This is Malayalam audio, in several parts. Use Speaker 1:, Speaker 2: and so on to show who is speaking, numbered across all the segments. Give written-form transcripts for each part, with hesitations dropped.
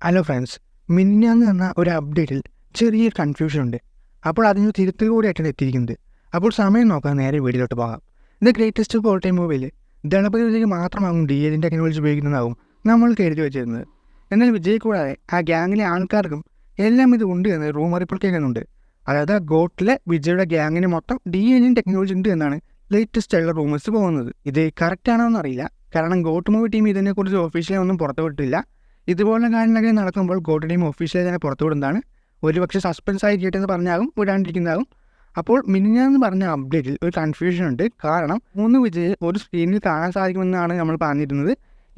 Speaker 1: ഹലോ ഫ്രണ്ട്സ്, മിനിഞ്ഞാന്ന് തന്ന ഒരു അപ്ഡേറ്റിൽ ചെറിയൊരു കൺഫ്യൂഷൻ ഉണ്ട്. അപ്പോൾ അതിന് തിരുത്തൽ കൂടിയായിട്ടാണ് എത്തിയിരിക്കുന്നത്. അപ്പോൾ സമയം നോക്കാൻ നേരെ വീഡിയോയിലോട്ട് പോകാം. The greatest of all time മൂവിയിൽ ദളപതി വിജയ് മാത്രമാകും DL ടെക്നോളജി ഉപയോഗിക്കുന്നതാവും നമ്മൾ കരുതി വെച്ചിരുന്നത്. എന്നാൽ വിജയ് കൂടാതെ ആ ഗ്യാങ്ങിലെ ആൾക്കാർക്കും എല്ലാം ഇത് ഉണ്ട് എന്ന് റൂമർ ഇപ്പോൾ കേൾക്കുന്നുണ്ട്. അതായത് ഗോട്ടിലെ വിജയുടെ ഗ്യാങ്ങിന് മൊത്തം DL ടെക്നോളജി ഉണ്ട് എന്നാണ് ലേറ്റസ്റ്റ് ആയിട്ടുള്ള റൂമേഴ്സ് പോകുന്നത്. ഇത് കറക്റ്റ് ആണോ എന്നറിയില്ല, കാരണം ഗോട്ട് മൂവി ടീം ഇതിനെക്കുറിച്ച് ഒഫീഷ്യലി ഒന്നും പുറത്തുവിട്ടില്ല. ഇതുപോലുള്ള കാര്യങ്ങളൊക്കെ നടക്കുമ്പോൾ ഗോട്ട് ടീം ഒഫീഷ്യലി തന്നെ പുറത്തുവിടുന്നതാണ്. ഒരുപക്ഷെ സസ്പെൻസ് ആയി കേട്ടെന്ന് പറഞ്ഞാകും വിടാണ്ടിരിക്കുന്നതാകും. അപ്പോൾ മിനിഞ്ഞാന്ന് പറഞ്ഞ അപ്ഡേറ്റിൽ ഒരു കൺഫ്യൂഷൻ ഉണ്ട്. കാരണം 3 വിജയ് ഒരു സ്ക്രീനിൽ കാണാൻ സാധിക്കുമെന്നാണ് നമ്മൾ പറഞ്ഞിരുന്നത്.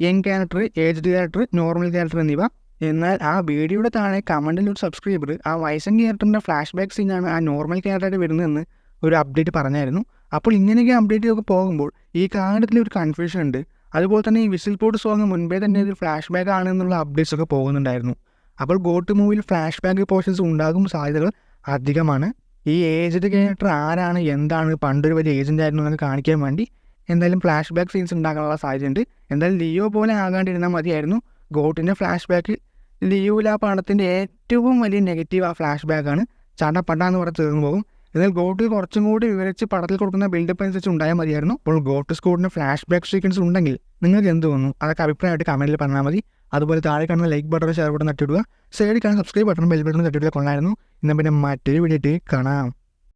Speaker 1: Young character, aged character, normal character എന്നിവ. എന്നാൽ ആ വീഡിയോയുടെ താഴെ കമൻറ്റിൽ ഒരു സബ്സ്ക്രൈബർ ആ വയസ്സൻ ക്യാരക്ടറിൻ്റെ ഫ്ലാഷ് ബാക്ക് സീനാണ് ആ നോർമൽ ക്യാരക്ടറായിട്ട് വരുന്നതെന്ന് ഒരു അപ്ഡേറ്റ് പറഞ്ഞായിരുന്നു. അപ്പോൾ ഇങ്ങനെയൊക്കെ അപ്ഡേറ്റൊക്കെ പോകുമ്പോൾ ഈ കാര്യത്തിൽ ഒരു കൺഫ്യൂഷൻ ഉണ്ട്. അതുപോലെ തന്നെ ഈ വിസിൽ പോട്ട് സോങ് മുൻപേ തന്നെ ഒരു ഫ്ലാഷ് ബാക്ക് ആണെന്നുള്ള അപ്ഡേറ്റ്സ് ഒക്കെ പോകുന്നുണ്ടായിരുന്നു. അപ്പോൾ ഗോട്ട് മൂവിയിൽ ഫ്ലാഷ് ബാക്ക് പോർഷൻസ് ഉണ്ടാകും സാധ്യതകൾ അധികമാണ്. ഈ ഏജ്ഡ് ക്യാരക്ടർ ആരാണ്, എന്താണ്, പണ്ടൊരു വലിയ ഏജൻ്റ് ആയിരുന്നു എന്നൊക്കെ കാണിക്കാൻ വേണ്ടി എന്തായാലും ഫ്ലാഷ് ബാക്ക് സീൻസ് ഉണ്ടാക്കാനുള്ള സാധ്യതയുണ്ട്. എന്തായാലും ലിയോ പോലെ ആകാണ്ടിരുന്നാൽ മതിയായിരുന്നു. ഗോട്ടിൻ്റെ ഫ്ലാഷ് ബാക്ക് ലിയോയിലെ ആ പടത്തിൻ്റെ ഏറ്റവും വലിയ നെഗറ്റീവ് ആ ഫ്ലാഷ് ബാക്കാണ്. ചടപടാന്ന് പറഞ്ഞ് തീർന്നു പോകും. എന്നാൽ ഗോട്ട് കുറച്ചും കൂടി വിവരിച്ച് പടത്തിൽ കൊടുക്കുന്ന ബിൽഡപ്പ് അനുസരിച്ച് ഉണ്ടായാൽ മതിയായിരുന്നു. അപ്പോൾ ഗോട്ട് സ്കോഡിന് ഫ്ലാഷ് ബാക്ക് സീക്വൻസ് ഉണ്ടെങ്കിൽ നിങ്ങൾക്ക് എന്ത് തോന്നുന്നു? അതൊക്കെ അഭിപ്രായമായിട്ട് കമൻറ്റിൽ പറഞ്ഞാൽ മതി. അതുപോലെ താഴെ കാണുന്ന ലൈക്ക് ബട്ടൺ, ഷെയർ ബട്ടൺ തട്ടിവിടുക. സൈഡിൽ കാണുന്ന സബ്സ്ക്രൈബ് ബട്ടൺ, ബെൽ ബട്ടൺ തട്ടിവിടുക കൊള്ളായിരുന്നു. എന്നാൽ പിന്നെ മറ്റൊരു വീഡിയോ കാണാം.